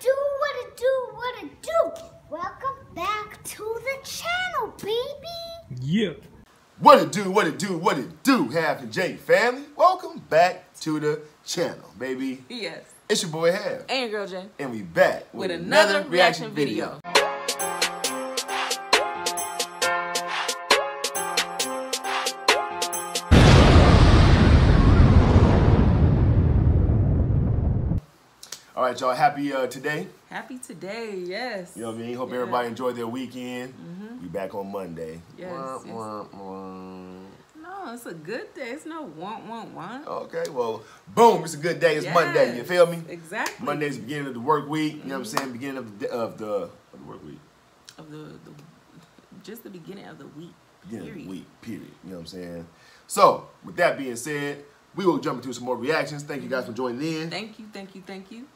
What it do? Welcome back to the channel, baby. Yeah. What it do, Half and Jake family. Welcome back to the channel, baby. Yes. It's your boy Half. And your girl Jay. And we back with another reaction video. All right, y'all. Happy today? Happy today, yes. You know what I mean? Hope everybody enjoyed their weekend. We back on Monday. Yes, No, it's a good day. It's no want. Okay, well, boom, it's a good day. It's Monday, you feel me? Exactly. Monday's the beginning of the work week, you know what I'm saying? Beginning of the work week. Just the beginning of the week. Beginning of the week, period. You know what I'm saying? So, with that being said, we will jump into some more reactions. Thank you guys for joining in. Thank you.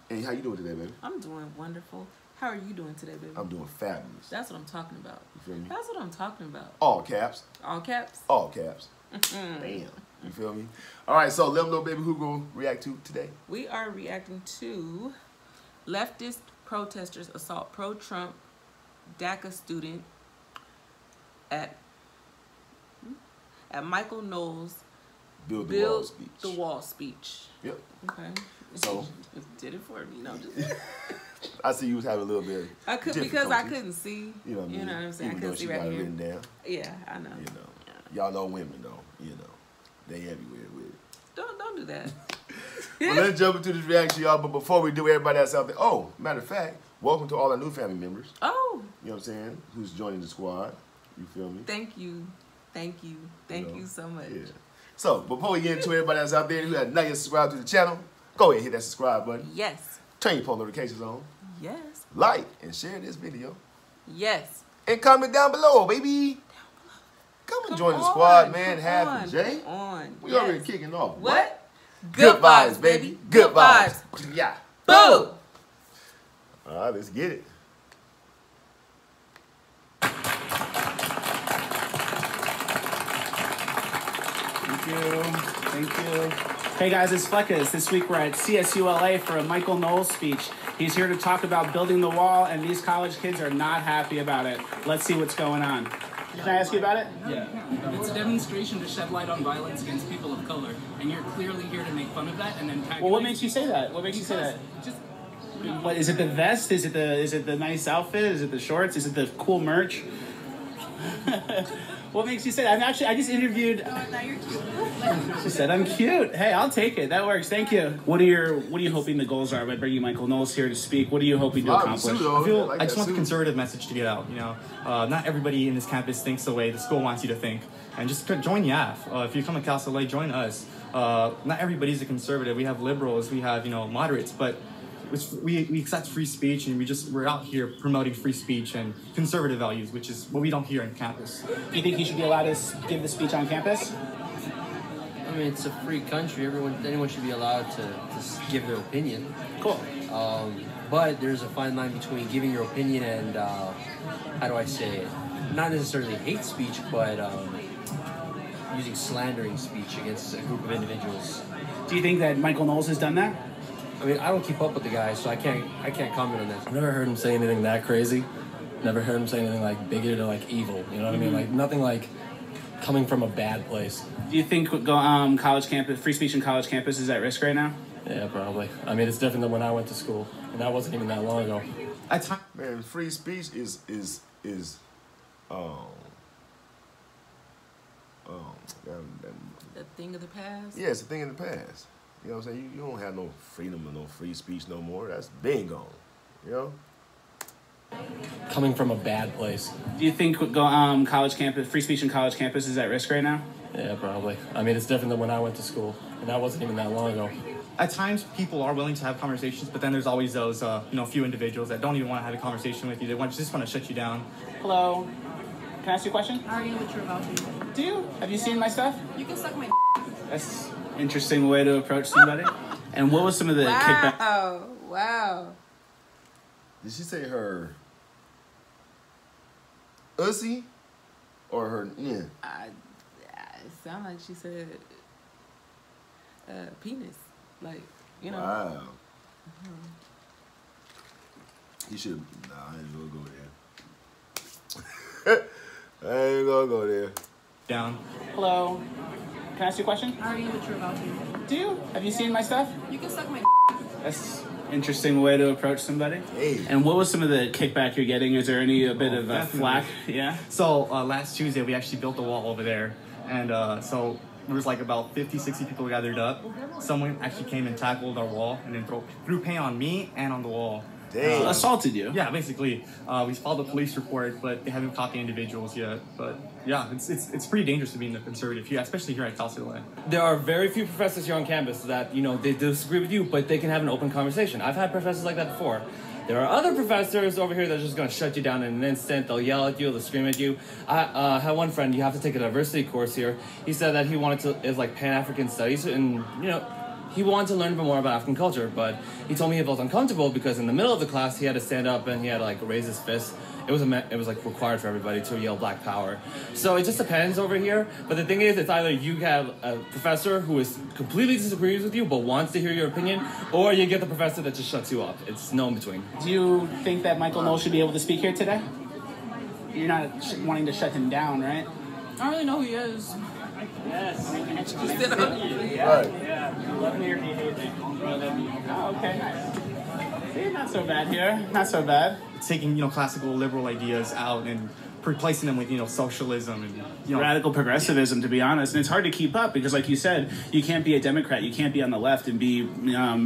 And how you doing today, baby? I'm doing wonderful. How are you doing today, baby? I'm doing fabulous. That's what I'm talking about. You feel me? That's what I'm talking about. All caps. All caps? All caps. Damn. You feel me? All right, so let them know, baby, who gonna react to today. We are reacting to leftist protesters assault pro-Trump DACA student at Michael Knowles' Build the wall speech. Yep. Okay. So it did it for me. No, just I see you was having a little bit. I could because I couldn't see. You know what I mean? You know what I'm saying? Even I couldn't see right got it here. written down. Yeah, I know. You know, y'all know women though. You know, they everywhere with it. Don't do that. Well, let's jump into this reaction, y'all. But before we do, everybody that's out there. Oh, matter of fact, welcome to all our new family members. Oh. You know what I'm saying? Who's joining the squad? You feel me? Thank you so much. Yeah. So, before we get into everybody that's out there who has not yet subscribed to the channel, go ahead and hit that subscribe button. Yes. Turn your post notifications on. Yes. Like and share this video. Yes. And comment down below, baby. Come and join the squad, man. Half and Jay. We already kicking off. What? Good vibes, baby. Good vibes. Yeah. Boom. All right, let's get it. Thank you. Hey guys, it's Fleckas. This week we're at CSULA for a Michael Knowles speech. He's here to talk about building the wall, and these college kids are not happy about it. Let's see what's going on. Can I ask you about it? Yeah. It's a demonstration to shed light on violence against people of color, and you're clearly here to make fun of that and then tag. Well, what makes you say that? What makes you say that? Just. What is it? The vest? Is it the nice outfit? Is it the shorts? Is it the cool merch? What makes you say that? I just interviewed. Oh, now you're cute. She said I'm cute. Hey, I'll take it. That works. Thank you. What are you hoping the goals are by bringing Michael Knowles here to speak? What are you hoping to accomplish? I just want the conservative message to get out. You know, not everybody in this campus thinks the way the school wants you to think, and just join YAF. If you come to Cal Soleil, join us. Not everybody's a conservative. We have liberals. We have moderates, but. We accept free speech, and we're out here promoting free speech and conservative values, which is what we don't hear on campus. Do you think he should be allowed to give the speech on campus? I mean, it's a free country. Anyone should be allowed to give their opinion. Cool. But there's a fine line between giving your opinion and how do I say it? Not necessarily hate speech, but using slandering speech against a group of individuals. Do you think that Michael Knowles has done that? I mean, I don't keep up with the guy, so I can't comment on that. I've never heard him say anything that crazy. Never heard him say anything like bigoted or like evil. You know what I mean? Like nothing like coming from a bad place. Do you think college campus, free speech in college campus is at risk right now? Yeah, probably. I mean, it's different than when I went to school, and that wasn't even that long ago. Man, free speech is the thing of the past. Yeah, it's a thing in the past. You know what I'm saying? You don't have no freedom or no free speech no more. That's been gone. You know? Coming from a bad place. Do you think college campus, free speech in college campus is at risk right now? Yeah, probably. I mean, it's different than when I went to school, and that wasn't even that long ago. At times, people are willing to have conversations, but then there's always those few individuals that don't even want to have a conversation with you. They just want to shut you down. Hello. Can I ask you a question? I already know what you're about to do. Do you? Have you seen my stuff? You can suck my That's an interesting way to approach somebody. And what was some of the kickback? Wow. Did she say her ussy or her yeah? It sounded like she said penis. Like, you know. Wow. He should. Nah, I ain't gonna go there. I ain't gonna go there. Down. Hello. Can I ask you a question? I already know what you're about to. Do you? Have you seen my stuff? You can suck my That's an interesting way to approach somebody. Hey. And what was some of the kickback you're getting? Is there any a bit of definitely. flack? Yeah. So last Tuesday, we actually built a wall over there. And so there was like about 50, 60 people gathered up. Someone actually came and tackled our wall and then threw paint on me and on the wall. Damn. Assaulted you? Yeah, basically. We filed a police report, but they haven't caught the individuals yet. But yeah, it's pretty dangerous to be in the conservative here, especially here at Cal State LA. There are very few professors here on campus that, they disagree with you, but they can have an open conversation. I've had professors like that before. There are other professors over here that are just going to shut you down in an instant. They'll yell at you, they'll scream at you. I had one friend, you have to take a diversity course here. He said that he wanted to, it's like Pan-African studies, and, he wanted to learn more about African culture, but he told me he felt uncomfortable because in the middle of the class, he had to stand up and he had to, like, raise his fist. It was like required for everybody to yell Black Power. So it just depends over here. But the thing is, it's either you have a professor who is completely disagrees with you but wants to hear your opinion, or you get the professor that just shuts you up. It's no in between. Do you think that Michael Knowles should be able to speak here today? You're not wanting to shut him down, right? I don't really know who he is. Yes. Right. Yeah. Love me or hate me. Oh, okay, nice. See, not so bad here. Not so bad. Taking, classical liberal ideas out and replacing them with, socialism and, radical progressivism, to be honest. And it's hard to keep up because, like you said, you can't be a Democrat. You can't be on the left and be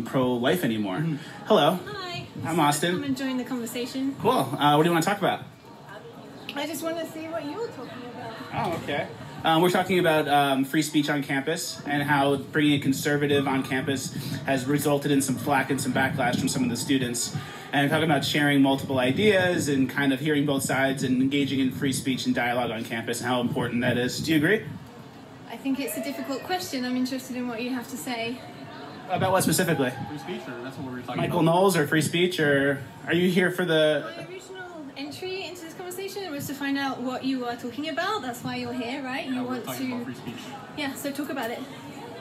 pro-life anymore. Hello. Hi. I'm Austin. I'm enjoying the conversation. Cool. What do you want to talk about? I just want to see what you were talking about. Oh, okay. We're talking about free speech on campus and how bringing a conservative on campus has resulted in some flack and some backlash from some of the students. And talking about sharing multiple ideas and kind of hearing both sides and engaging in free speech and dialogue on campus and how important that is. Do you agree? I think it's a difficult question. I'm interested in what you have to say. About what specifically? Free speech, or that's what we were talking Michael about? Knowles or free speech, or are you here for the... My original entry into this conversation was to find out what you are talking about. That's why you're here, right? You We're want talking about to... free speech. Yeah, so talk about it.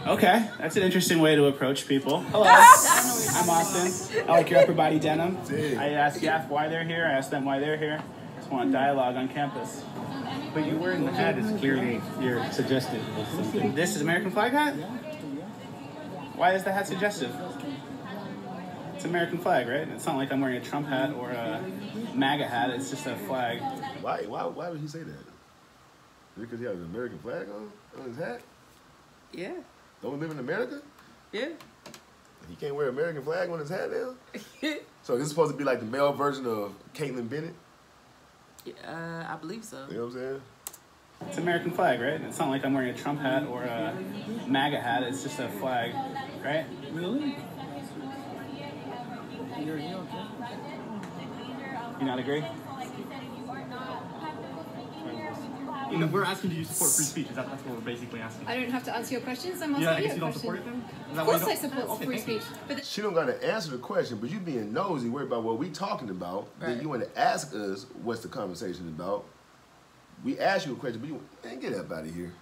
Okay, that's an interesting way to approach people. Hello, I'm Austin. I like your upper body denim. I asked Yaf why they're here. I asked them why they're here. Just want dialogue on campus. But you wearing the hat is clearly you're suggestive of something. This is American flag hat? Why is the hat suggestive? It's American flag, right? It's not like I'm wearing a Trump hat or a MAGA hat. It's just a flag. Why would he say that? Because he has an American flag on his hat? Yeah. Don't we live in America? Yeah. He can't wear an American flag on his hat now? So this is supposed to be like the male version of Caitlyn Bennett? I believe so. You know what I'm saying? It's American flag, right? It's not like I'm wearing a Trump hat or a MAGA hat. It's just a flag, right? Really? You not agree? We're asking, do you support free speech? That's what we're basically asking. I don't have to answer your questions. I'm asking Yeah, I you guess a you don't question. support it then? Is that Of why you course I don't- support Okay, free thank you. speech. But She don't got to answer the question, but you being nosy, worried about what we talking about. Right. Then you want to ask us what's the conversation about. We ask you a question, but you man, get up out of here.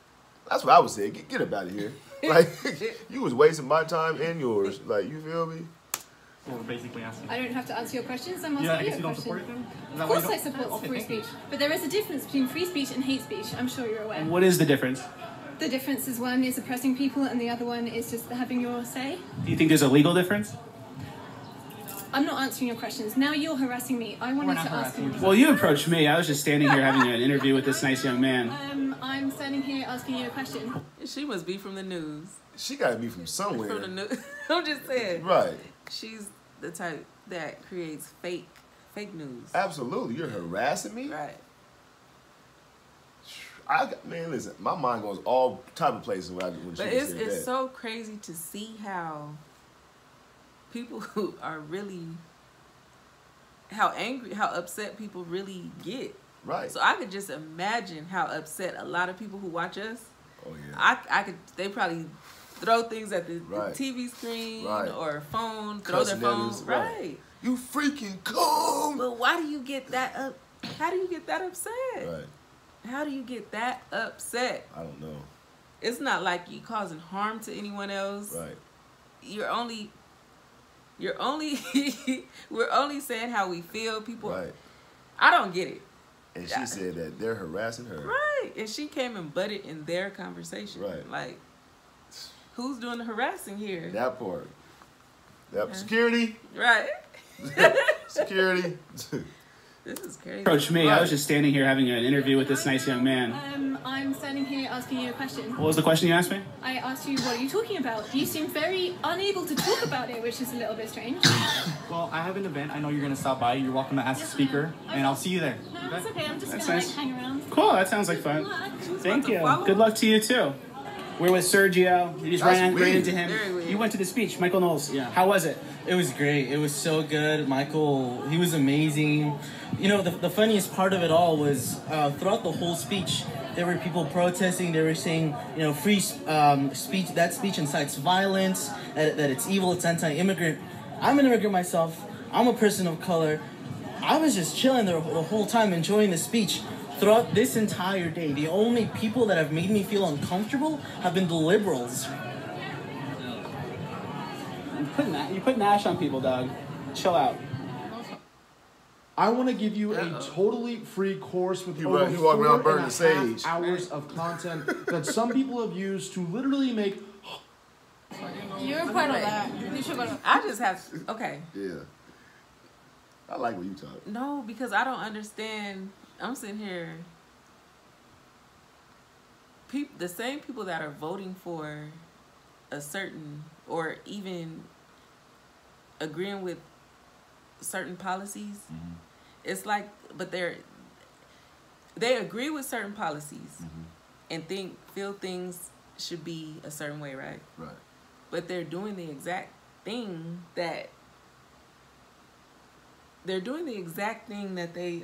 That's what I would say. Get up out of here. Like you was wasting my time and yours. Like you feel me? What we're basically asking. I don't have to answer your questions. I'm asking Yeah, I you guess a you don't question. support it then? Is that Of why you course I don't- support Okay, free thank you. speech. But there is a difference between free speech and hate speech. I'm sure you're aware. What is the difference? The difference is one is oppressing people and the other one is just having your say. Do you think there's a legal difference? I'm not answering your questions. Now you're harassing me. I wanted not to ask you. Well, you approached me. I was just standing here having an interview with this nice young man. I'm standing here asking you a question. She must be from the news. She got to be from somewhere. From the news. I'm just saying. Right. She's the type that creates fake news. Absolutely. You're harassing me? Right. Man, listen, my mind goes all type of places when But she it's said that. so crazy to see how people who are really, how angry, how upset people really get. Right. So I could just imagine how upset a lot of people who watch us. Oh yeah. I could. They probably throw things at the Right. TV screen Right. or phone. Throw their Cussing phone. niggas, Right. You freaking come. But why do you get that up? How do you get that upset? Right. How do you get that upset? I don't know. It's not like you causing harm to anyone else. Right. You're You're only we're only saying how we feel. People, Right. I don't get it. And she said that they're harassing her. Right, and she came and butted in their conversation. Right. Like, who's doing the harassing here? That part. That security. Right. Security. This is crazy. Approach me. I was just standing here having an interview with this nice young man. I'm standing here asking you a question. What was the question you asked me? I asked you, what are you talking about? You seem very unable to talk about it, which is a little bit strange. Well, I have an event. I know you're going to stop by. You're welcome to ask the speaker, and I'll see you there. No, that's okay. I'm just That's gonna nice. like hang around. Cool. That sounds like fun. Thank you. Good luck to you too. We're with Sergio. You just ran right into him. You went to the speech, Michael Knowles. Yeah. How was it? It was great. It was so good. Michael, he was amazing. You know, the funniest part of it all was throughout the whole speech, there were people protesting. They were saying, you know, free speech. That speech incites violence. That it's evil. It's anti-immigrant. I'm an immigrant myself. I'm a person of color. I was just chilling the whole time, enjoying the speech. Throughout this entire day, the only people that have made me feel uncomfortable have been the liberals. You put Nash on people, dog. Chill out. I want to give you a totally free course with He over walking around 4.5 burning sage. hours of content that some people have used to literally make. You're part of that. You should go to. I just have okay. Yeah. I like when you talk. No, because I don't understand. I'm sitting here. The same people that are voting for a certain, or even agreeing with certain policies, it's like, but they agree with certain policies and feel things should be a certain way, right? Right. But they're doing the exact thing that they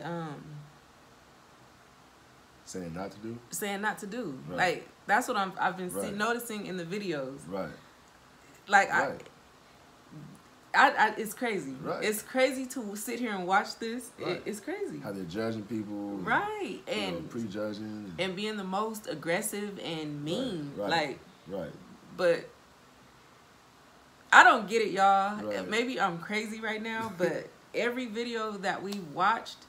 Saying not to do? saying not to do. Right. Like, that's what I've been Right. noticing in the videos. Right. Like, Right. I it's crazy. Right. It's crazy to sit here and watch this. Right. It's crazy. How they're judging people. Right. And prejudging. and being the most aggressive and mean. Right. Like, Right. but I don't get it, y'all. Right. Maybe I'm crazy right now, but every video that we watched,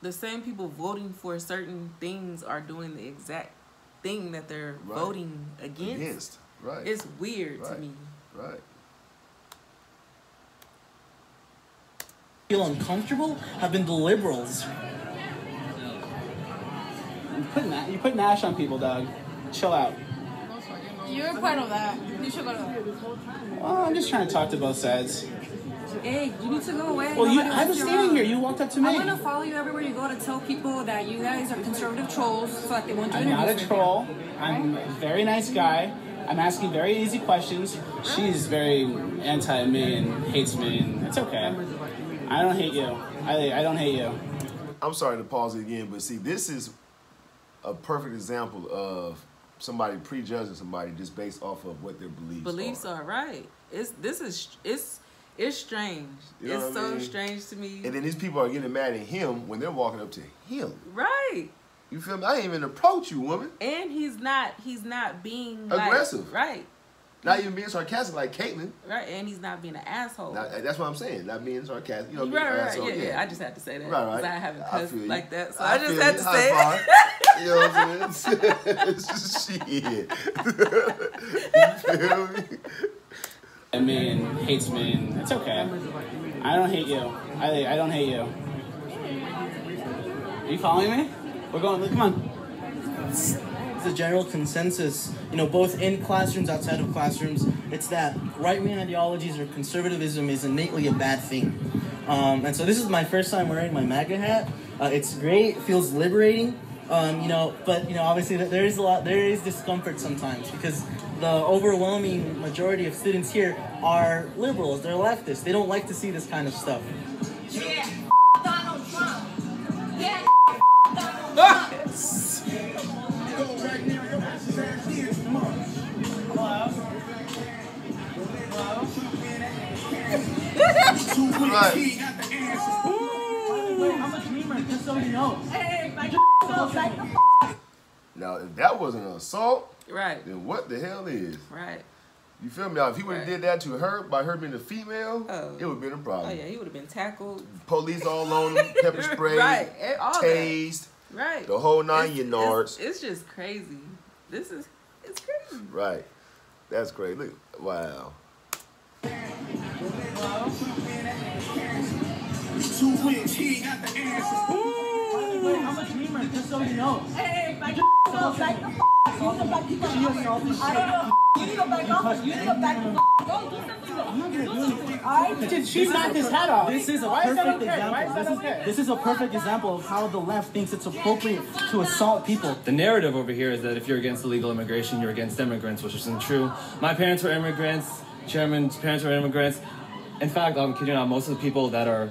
the same people voting for certain things are doing the exact thing that they're Right. voting against. Right. It's weird to Right. me. Right. Feel uncomfortable have been the liberals. You put Nash on people, dog. Chill out. You're part of that. You should go to. Well, I'm just trying to talk to both sides. Hey, you need to go away. Well, Nobody I wants was you standing around. here. You walked up to me. I'm gonna follow you everywhere you go to tell people that you guys are conservative trolls, so that they won't do I'm not a interviews with troll. I'm a very nice guy. I'm asking very easy questions. She's very anti-me and hates me, and it's okay. I don't hate you. I don't hate you. I'm sorry to pause it again, but see, this is a perfect example of somebody prejudging somebody just based off of what their beliefs are. Are right. It's strange. You know It's what I so mean? strange to me. And then these people are getting mad at him when they're walking up to him. Right. You feel me? I ain't even approach you, woman. And he's not being Aggressive. Like, right. Not even being sarcastic like Caitlyn. Right. And he's not being an asshole. That's what I'm saying. Not being sarcastic. You know, being right, an right, asshole. yeah. I just had to say that. Right, right. 'Cause I haven't I cussed feel you. like that. So I I just feel had you. to High say five. it. You know what I'm saying? Shit. You feel me? I mean, hates me, and it's okay. I don't hate you. I don't hate you. Are you following me? We're going. Come on. The general consensus, you know, both in classrooms, outside of classrooms, it's that right-wing ideologies or conservatism is innately a bad thing. And so this is my first time wearing my MAGA hat. It's great, it feels liberating, you know, but, you know, obviously there is discomfort sometimes because the overwhelming majority of students here are liberals, they're leftists, they don't like to see this kind of stuff. Yeah, Donald Trump. Yeah, Donald Right. Just so you know. Now, if that wasn't an assault, Right. then what the hell is? Right. You feel me? If he would have did that to her by her being a female, it would have been a problem. Oh yeah, he would have been tackled. Police all on him, pepper spray, all tased, right, the whole 9 yards. It's just crazy. It's crazy. Right, that's crazy. Look, wow. 2 wins, he ain't got the answers. I'm a dreamer, just so you know. Hey, back the f***. You need to back the f***. I don't know. You need to back off. You need to back the f***. Go do something. Alright? She knocked his head off. This is a perfect example. This is a perfect example of how the left thinks it's appropriate to assault people. The narrative over here is that if you're against illegal immigration, you're against immigrants, which isn't true. My parents were immigrants. Chairman's parents were immigrants. In fact, I'm kidding you not, most of the people that are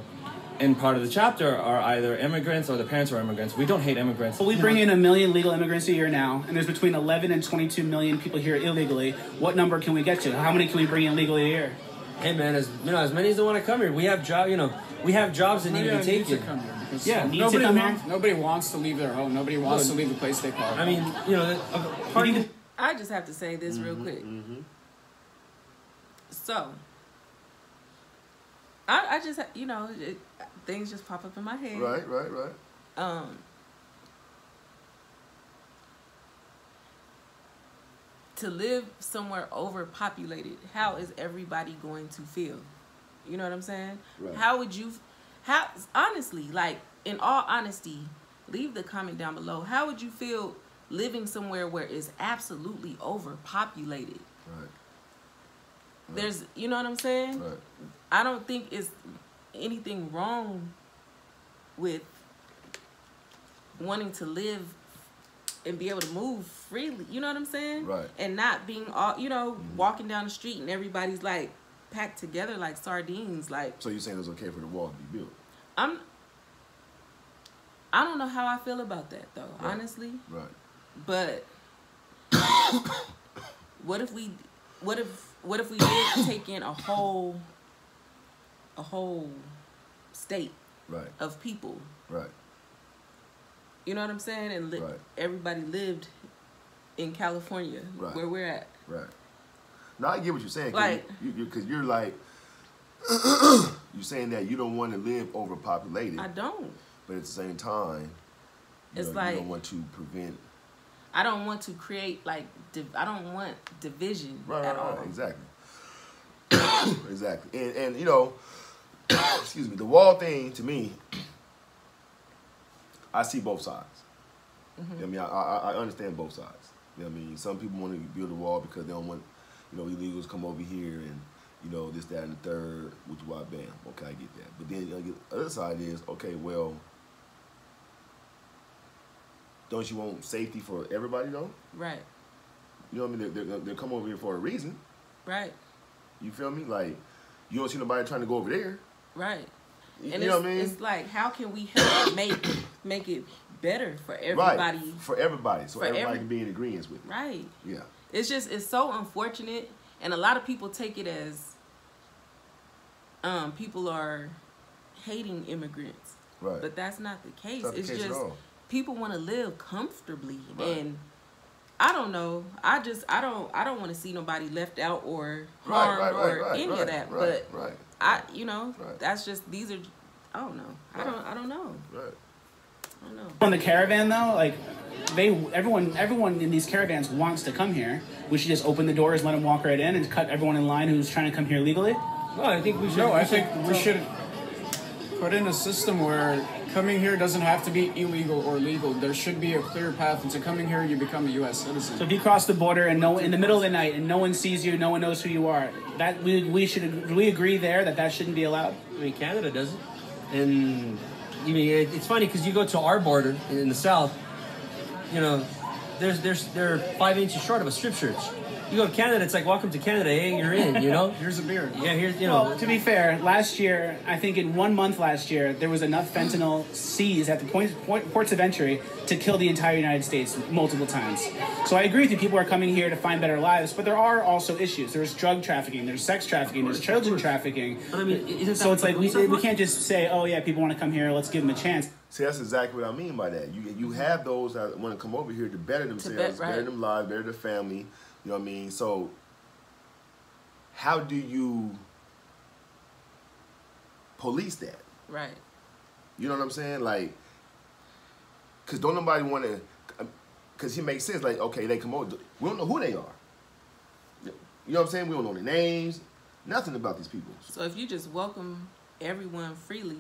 in part of the chapter are either immigrants or the parents are immigrants. We don't hate immigrants. We bring in 1 million legal immigrants a year now, and there's between 11 and 22 million people here illegally. What number can we get to? How many can we bring in legally a year? Hey man, as many as that want to come here. We have we have jobs that need to be taken. Yeah, nobody wants to leave their home. Nobody wants to leave the place they call home. I mean, I just have to say this real quick. So, I just, things just pop up in my head. Right. To live somewhere overpopulated, how is everybody going to feel? You know what I'm saying? Right. Honestly, like, in all honesty, leave the comment down below. How would you feel living somewhere where it's absolutely overpopulated? Right. There's, you know what I'm saying? Right. I don't think it's anything wrong with wanting to live and be able to move freely. You know what I'm saying? Right. And not being all, walking down the street and everybody's like packed together like sardines. Like. So you're saying it's okay for the wall to be built? I don't know how I feel about that though, honestly. Right. But what if we did take in a whole state of people? Right. You know what I'm saying? And everybody lived in California, where we're at. Right. Now I get what you're saying, because you're like, you're saying that you don't want to live overpopulated. I don't. But at the same time, you don't want to prevent. I don't want to create I don't want division at all. Exactly. Exactly. And excuse me, the wall thing to me, I see both sides. I mean, I understand both sides. You know what I mean? Some people want to build a wall because they don't want, illegals come over here and, this, that, and the third, which is why, bam, okay, I get that. But then the other side is, okay, well, don't you want safety for everybody, though? Right. You know what I mean? They're come over here for a reason. Right. You feel me? Like, you don't see nobody trying to go over there. Right. You And know what I mean? It's like, how can we help make it better for everybody? Right. For everybody. So everybody can be in agreement with it. Right. Yeah. It's so unfortunate, and a lot of people take it as people are hating immigrants. Right. But that's not the case. It's It's just people want to live comfortably, Right. and I don't know. I don't want to see nobody left out or harmed or any of that. But that's just, these are, I don't know. I don't know. Right. I don't know. On the caravan though, like everyone in these caravans wants to come here. We should just open the doors, let them walk right in, and cut everyone in line who's trying to come here legally. No, I think we should. No, I think we should put in a system where coming here doesn't have to be illegal or legal. There should be a clear path into coming here. You become a U.S. citizen. So if you cross the border and in the middle of the night and no one sees you, no one knows who you are, that we agree there that shouldn't be allowed. I mean, Canada doesn't, and it's funny because you go to our border in the South, they're 5 inches short of a strip search. You go to Canada, it's like, welcome to Canada, hey, you're in, Here's a beer. Yeah, here's, Well, to be fair, last year, I think in 1 month last year, there was enough fentanyl seized at the ports of entry to kill the entire United States multiple times. So I agree with you, people are coming here to find better lives, but there are also issues. There's drug trafficking, there's sex trafficking, there's children trafficking. But I mean, so it's like, we can't just say, oh yeah, people want to come here, let's give them a chance. See, that's exactly what I mean by that. You have those that want to come over here to better themselves, better their lives, better their family. You know what I mean? So how do you police that? Right. You know what I'm saying? Like, because don't nobody want to, because he makes sense. Like, okay, they come over. We don't know who they are. You know what I'm saying? We don't know their names. Nothing about these people. So if you just welcome everyone freely,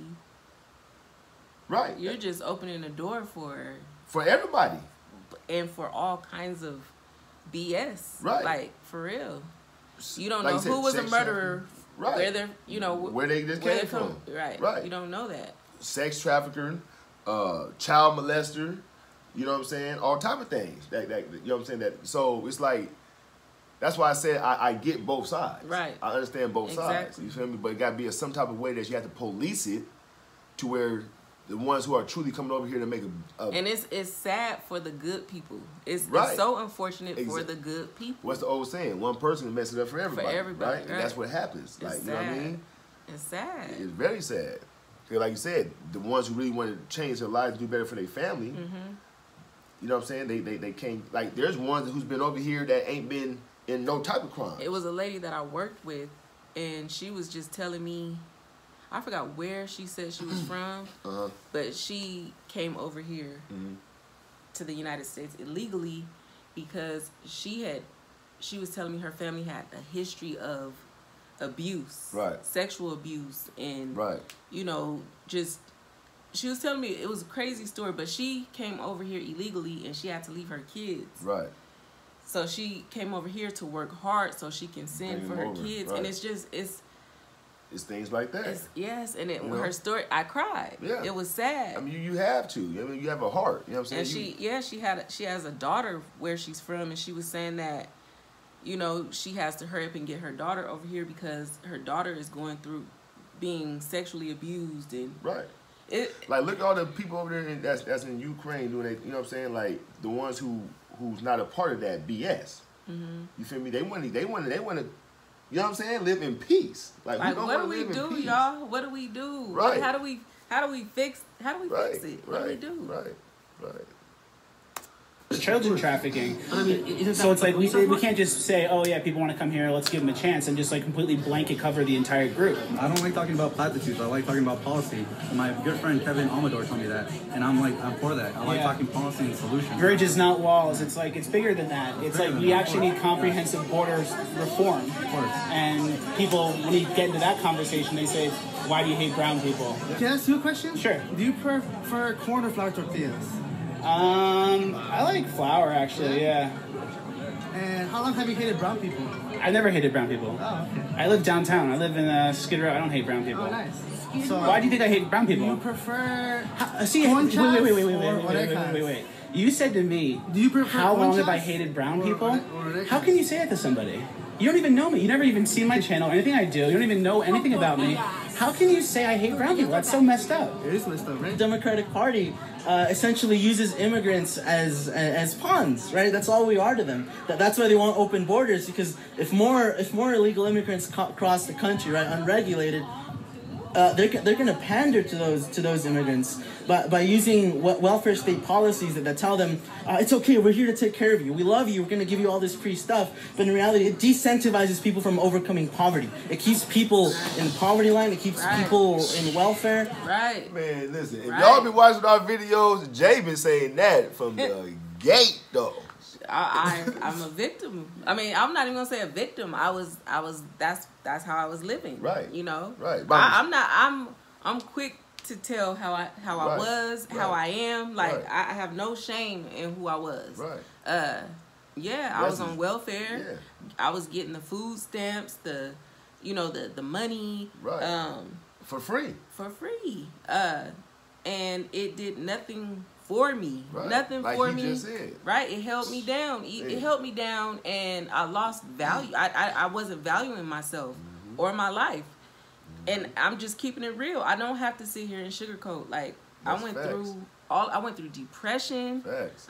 right, you're just opening the door for everybody and for all kinds of BS. Right. Like, for real. You don't like know who was a murderer. Right. Where they're, you know, where they just came from. Right. Right. You don't know that. Sex trafficker, child molester, you know what I'm saying? All type of things. That you know what I'm saying? That so it's like, that's why I said I get both sides. Right. I understand both sides. Exactly. You feel me? But it got to be some type of way that you have to police it to where the ones who are truly coming over here to make a and it's sad for the good people. It's so unfortunate for the good people. What's the old saying? One person can mess it up for everybody. For everybody, right? And that's what happens. It's like, sad. You know what I mean? It's sad. It's very sad. Because like you said, the ones who really want to change their lives, do better for their family, you know what I'm saying? They can't, like, there's ones who's been over here that ain't been in no type of crime. It was a lady that I worked with, and she was just telling me, I forgot where she said she was from, but she came over here to the United States illegally because she was telling me her family had a history of abuse, sexual abuse, and you know, just she was telling me it was a crazy story, but she came over here illegally and she had to leave her kids. Right. So she came over here to work hard so she can send for her kids, and it's just it's things like that. Yes, and it, her story, I cried. Yeah. It was sad. I mean, you have to. I mean, you have a heart. You know what I'm saying? And she has a daughter where she's from, and she was saying that, you know, she has to hurry up and get her daughter over here because her daughter is going through being sexually abused and like, look at all the people over there that's in Ukraine doing it. You know what I'm saying? Like the ones who's not a part of that BS. You feel me? They want to. You know what I'm saying? Live in peace. Like what do we do, y'all? What do we do? Right. How do we fix it? What do we do? Right. Children trafficking. I mean, so it's like we can't just say, oh yeah, people want to come here, let's give them a chance, and just like completely blanket cover the entire group. I don't like talking about platitudes. I like talking about policy. My good friend Kevin Amador told me that, and I'm for that. I like talking policy and solutions. Bridges, not walls. It's like it's bigger than that. It's like we actually need comprehensive borders reform. Of course. And people, when you get into that conversation, they say, why do you hate brown people? Can I ask you a question? Sure. Do you prefer corn or flour tortillas? I like flour, actually, yeah. And how long have you hated brown people? I never hated brown people. Oh, okay. I live downtown. I live in Skid Row. I don't hate brown people. Oh, nice. So why do you think I hate brown people? Do you prefer corn chops wait. You said to me, do you prefer how long have I hated brown people? How can you say that to somebody? You don't even know me. You never even seen my channel, anything I do. You don't even know anything about me. How can you say I hate brown people? That's so messed up. It is messed up, right? The Democratic Party essentially uses immigrants as pawns, right? That's all we are to them. That's why they want open borders, because if more illegal immigrants cross the country, right, unregulated, they're gonna pander to those immigrants by using welfare state policies that tell them it's okay, we're here to take care of you, we love you, we're gonna give you all this free stuff. But in reality, it decentivizes people from overcoming poverty. It keeps people in the poverty line. It keeps people in welfare. Right. Man, listen, if y'all been watching our videos, Jay been saying that from the gate though. I'm a victim. I mean, I'm not even gonna say a victim. That's how I was living. Right. You know. Right. I'm quick to tell how I was, how I am. Like I have no shame in who I was. Right. I was on welfare. Yeah. I was getting the food stamps, the money. Right. For free. For free. And it did nothing for me. Right. Nothing like for he me. Just said. Right. It held me down. It held me down, and I lost value. I wasn't valuing myself or my life. And I'm just keeping it real. I don't have to sit here and sugarcoat. Like I went through depression. Facts.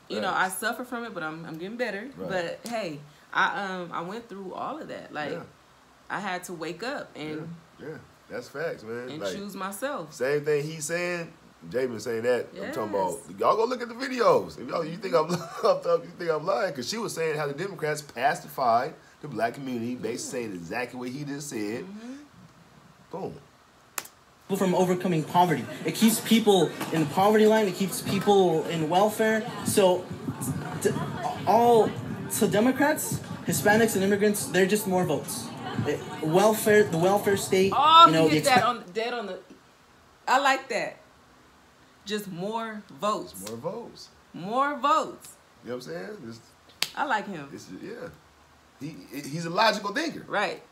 You know, I suffer from it, but I'm getting better. Right. But hey, I went through all of that. Like I had to wake up and that's facts, man. And like, choose myself. Same thing he's saying. Jay been saying that. Yes. I'm talking about y'all go look at the videos. If y'all you think I'm lying, because she was saying how the Democrats pacified the black community, basically saying exactly what he just said. Boom. From overcoming poverty. It keeps people in the poverty line. It keeps people in welfare. So, Democrats, Hispanics, and immigrants, they're just more votes. The welfare state. Oh, you know, you hit that on the. I like that. Just more votes. More votes. More votes. You know what I'm saying? I like him. He's a logical thinker. Right.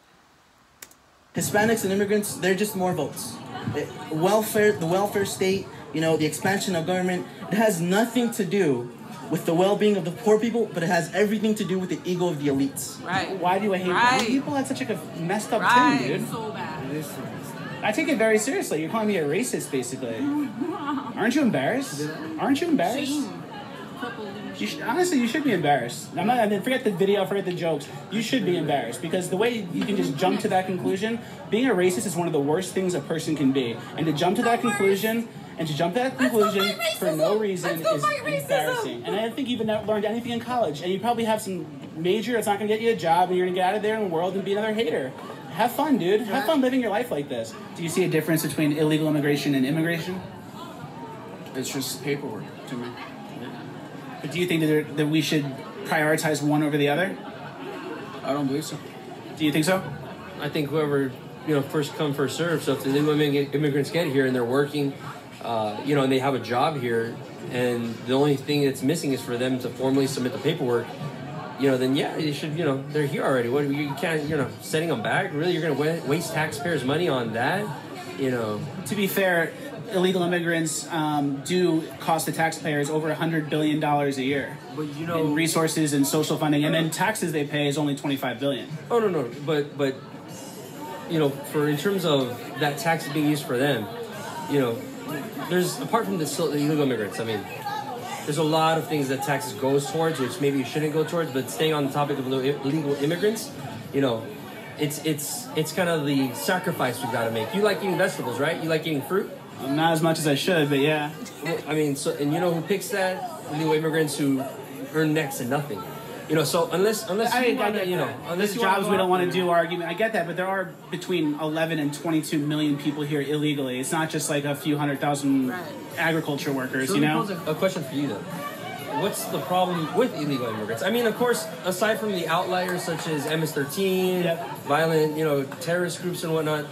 Hispanics and immigrants, they're just more votes. The welfare state, you know, the expansion of government, it has nothing to do with the well-being of the poor people, but it has everything to do with the ego of the elites. Right. Why do I hate white people? That's such a messed up thing, dude. So bad. I take it very seriously. You're calling me a racist, basically. Aren't you embarrassed? Aren't you embarrassed? Honestly, you should be embarrassed. I mean, forget the video, forget the jokes. You should be embarrassed because the way you can just jump to that conclusion, being a racist is one of the worst things a person can be. And to jump to that conclusion, for no reason is embarrassing. And I don't think you've learned anything in college. And you probably have some major that's not going to get you a job, and you're going to get out of there in the world and be another hater. Have fun, dude. Have fun living your life like this. Do you see a difference between illegal immigration and immigration? It's just paperwork to me. But do you think that we should prioritize one over the other? I don't believe so. Do you think so? I think whoever, first come, first serve. So if the new immigrants get here and they're working, and they have a job here, and the only thing that's missing is for them to formally submit the paperwork, then yeah, you should, they're here already. What, you can't, setting them back? Really, you're going to waste taxpayers' money on that? To be fair, illegal immigrants do cost the taxpayers over $100 billion a year. But in resources and social funding, and then taxes they pay is only $25 billion. Oh no, but for in terms of that tax being used for them, there's apart from the illegal immigrants. I mean, there's a lot of things that taxes goes towards, which maybe you shouldn't go towards. But staying on the topic of illegal immigrants, it's kind of the sacrifice we've got to make. You like eating vegetables, right? You like eating fruit. Not as much as I should, but yeah. Well, I mean, and you know who picks that? Illegal immigrants who earn next to nothing. So unless unless jobs we don't want to do argument, I get that, but there are between 11 and 22 million people here illegally. It's not just like a few 100,000 agriculture workers, So a question for you though. What's the problem with illegal immigrants? I mean, of course, aside from the outliers such as MS-13, violent, terrorist groups and whatnot,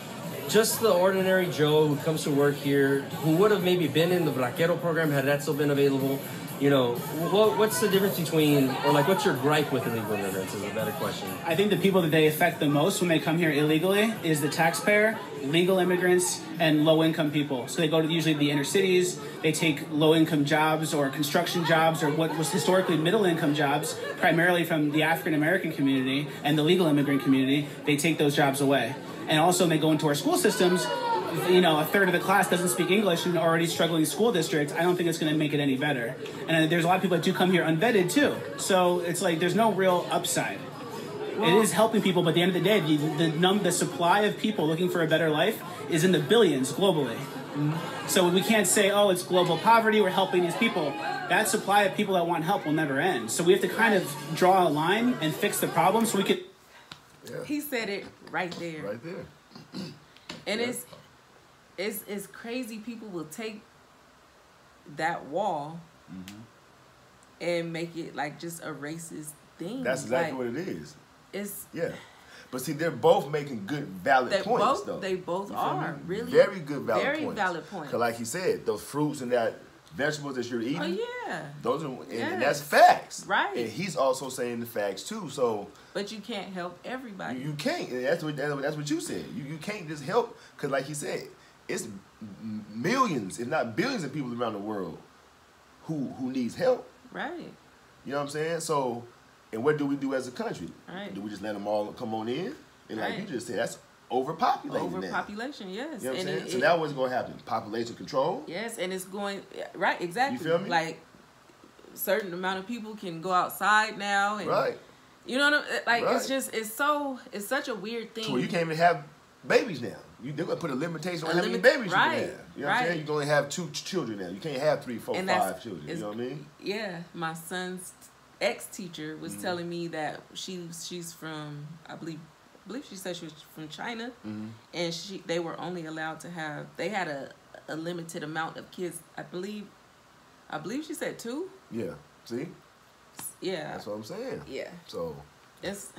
just the ordinary Joe who comes to work here, who would have maybe been in the Braquero program had that still been available, what's the difference between, or what's your gripe with illegal immigrants is a better question. I think the people that they affect the most when they come here illegally is the taxpayer, legal immigrants, and low-income people. So they go to usually the inner cities, they take low-income jobs or construction jobs or what was historically middle-income jobs, primarily from the African-American community and the legal immigrant community. They take those jobs away. And also when they go into our school systems, a third of the class doesn't speak English in an already struggling school district. I don't think it's going to make it any better. And there's a lot of people that do come here unvetted too. So it's like there's no real upside. It is helping people, but at the end of the day, the supply of people looking for a better life is in the billions globally. So we can't say, oh, it's global poverty, we're helping these people. That supply of people that want help will never end. So we have to kind of draw a line and fix the problem so we could... Yeah. He said it right there. Right there. And it's crazy. People will take that wall and make it just a racist thing. That's exactly what it is. It's but see, they're both making good, valid points, though. They both are really very good, valid very points. Valid points. Because, like he said, those fruits and that vegetables that you're eating, those are, and that's facts, right? And he's also saying the facts too. So, but you can't help everybody. You can't. And that's what you said. You can't just help because, like he said, it's millions, if not billions, of people around the world who needs help. Right. You know what I'm saying? So, and what do we do as a country? Right. Do we just let them all come on in? And like you just said, that's overpopulated. Overpopulation, yes. You know what I'm saying? So now what's going to happen? Population control? Yes, and it's going right. Exactly. You feel me? Like certain amount of people can go outside now, and right. You know what I'm like? It's such a weird thing. So you can't even have babies now. They're going to put a limitation on how many babies you can have. You know what I'm saying? You can only have 2 children now. You can't have 3, 4, 5 children. You know what I mean? Yeah, my son's ex-teacher was telling me that she's from, I believe she said she was from China, and they were only allowed to have, they had a limited amount of kids. I believe she said 2. Yeah. See? Yeah. That's what I'm saying. Yeah. So it's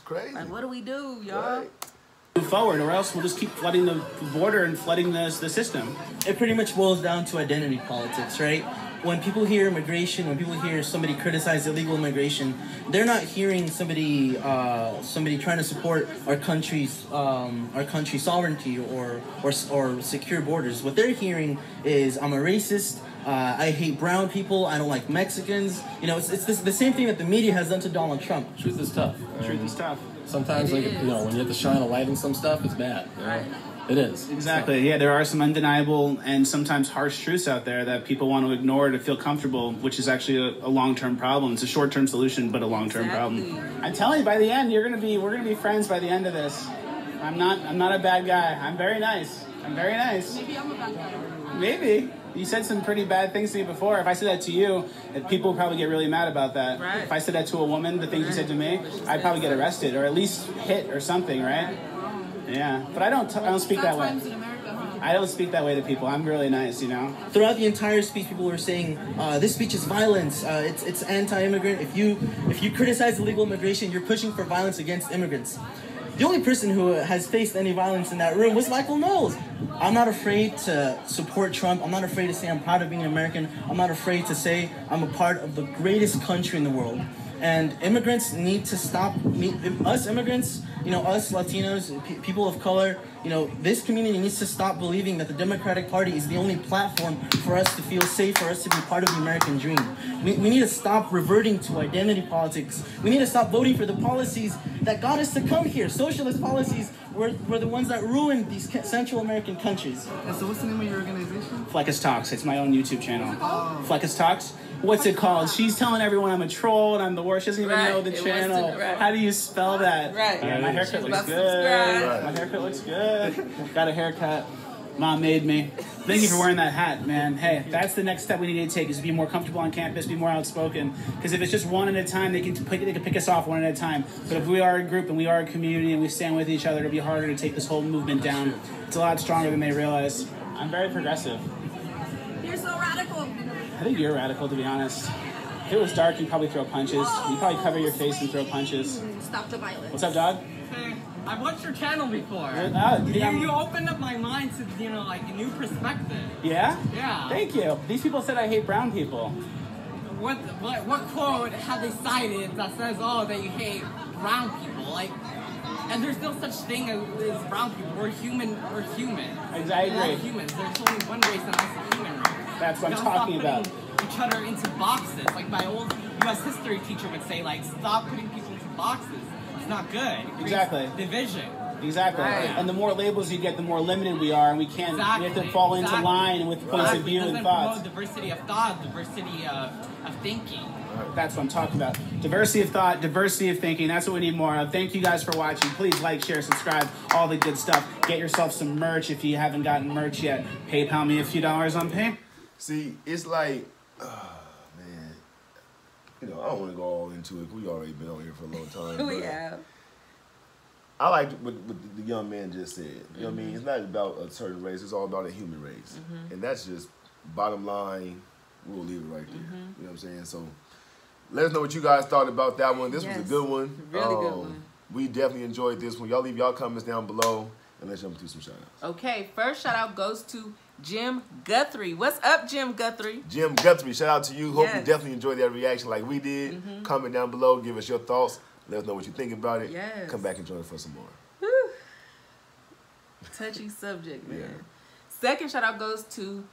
crazy. Like, what do we do, y'all? Right. Move forward, or else we'll just keep flooding the border and flooding the system. It pretty much boils down to identity politics, right? When people hear immigration, when people hear somebody criticize illegal immigration, they're not hearing somebody trying to support our country's sovereignty or secure borders. What they're hearing is, I'm a racist. I hate brown people. I don't like Mexicans. You know, it's the same thing that the media has done to Donald Trump. Truth is tough. Truth is tough. Sometimes, like, you know, when you have to shine a light on some stuff, it's bad. Right. It is. Exactly. Yeah, there are some undeniable and sometimes harsh truths out there that people want to ignore to feel comfortable, which is actually a long-term problem. It's a short-term solution, but a long-term problem. I'm telling you, by the end, we're gonna be friends by the end of this. I'm not a bad guy. I'm very nice. I'm very nice. Maybe I'm a bad guy. Maybe. You said some pretty bad things to me before. If I said that to you, people would probably get really mad about that. Right. If I said that to a woman, the things you said to me, I'd probably get arrested or at least hit or something, right? Yeah. But I don't speak that way. I don't speak that way to people. I'm really nice, you know? Throughout the entire speech, people were saying, this speech is violence. It's anti-immigrant. If you criticize illegal immigration, you're pushing for violence against immigrants. The only person who has faced any violence in that room was Michael Knowles. I'm not afraid to support Trump. I'm not afraid to say I'm proud of being an American. I'm not afraid to say I'm a part of the greatest country in the world. And immigrants need to stop, us immigrants, you know, us Latinos, people of color, you know, this community needs to stop believing that the Democratic Party is the only platform for us to feel safe, for us to be part of the American dream. We need to stop reverting to identity politics. We need to stop voting for the policies that got us to come here. Socialist policies were the ones that ruined these Central American countries. And so what's the name of your organization? Fleckis Talks. It's my own YouTube channel. Fleckis Talks. What's it called? She's telling everyone I'm a troll and I'm the worst. She doesn't even know the channel. How do you spell that? Right. Yeah, my haircut looks good. My haircut looks good. Got a haircut. Mom made me. Thank you for wearing that hat, man. Hey, that's the next step we need to take, is to be more comfortable on campus, be more outspoken. Because if it's just one at a time, they can pick us off one at a time. But if we are a group and we are a community and we stand with each other, it'll be harder to take this whole movement down. It's a lot stronger than they realize. I'm very progressive. You're so radical. I think you're radical, to be honest. If it was dark, you'd probably throw punches. You'd probably cover your face and throw punches. Stop the violence. What's up, dog? Hey, I've watched your channel before. You opened up my mind to, you know, like a new perspective. Yeah? Yeah. Thank you. These people said I hate brown people. What quote have they cited that says, oh, that you hate brown people? Like, and there's no such thing as brown people. We're human. We're human. Exactly. I agree. We're all humans. There's only one race, and that's the human race. That's what I'm talking about. Each other into boxes. Like my old U.S. history teacher would say, like, stop putting people into boxes. It's not good. It creates division. Exactly. Right. And the more labels you get, the more limited we are, and we can't. We have to fall into line with points of view and thoughts. It doesn't promote diversity of thought, diversity of thinking. That's what I'm talking about. Diversity of thought, diversity of thinking. That's what we need more of. Thank you guys for watching. Please like, share, subscribe, all the good stuff. Get yourself some merch if you haven't gotten merch yet. PayPal me a few dollars on Pay. See, it's like, man, you know, I don't want to go all into it. We already been on here for a long time. We have. I like what the young man just said. You know what I mean? It's not about a certain race. It's all about a human race. And that's just bottom line. We'll leave it right there. You know what I'm saying? So let us know what you guys thought about that one. This was a good one. Really good one. We definitely enjoyed this one. Y'all leave y'all comments down below and let's jump into some shout outs. Okay, first shout out goes to Jim Guthrie. What's up, Jim Guthrie? Jim Guthrie, shout out to you. Hope you definitely enjoyed that reaction like we did. Comment down below. Give us your thoughts. Let us know what you think about it. Yes. Come back and join us for some more. Whew. Touchy subject, man. Yeah. Second shout out goes to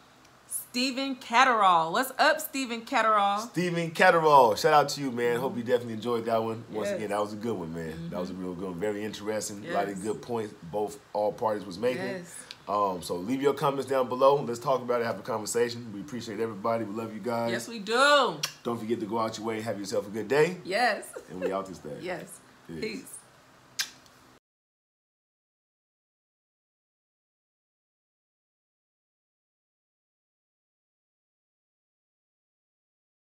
Stephen Catterall. What's up, Stephen Catterall? Stephen Catterall. Shout out to you, man. Hope you definitely enjoyed that one. Once again, that was a good one, man. That was a real good one. Very interesting. A lot of good points all parties was making. So leave your comments down below. Let's talk about it, have a conversation. We appreciate everybody. We love you guys. Yes, we do. Don't forget to go out your way and have yourself a good day. Yes. And we out this day. Yes. Peace.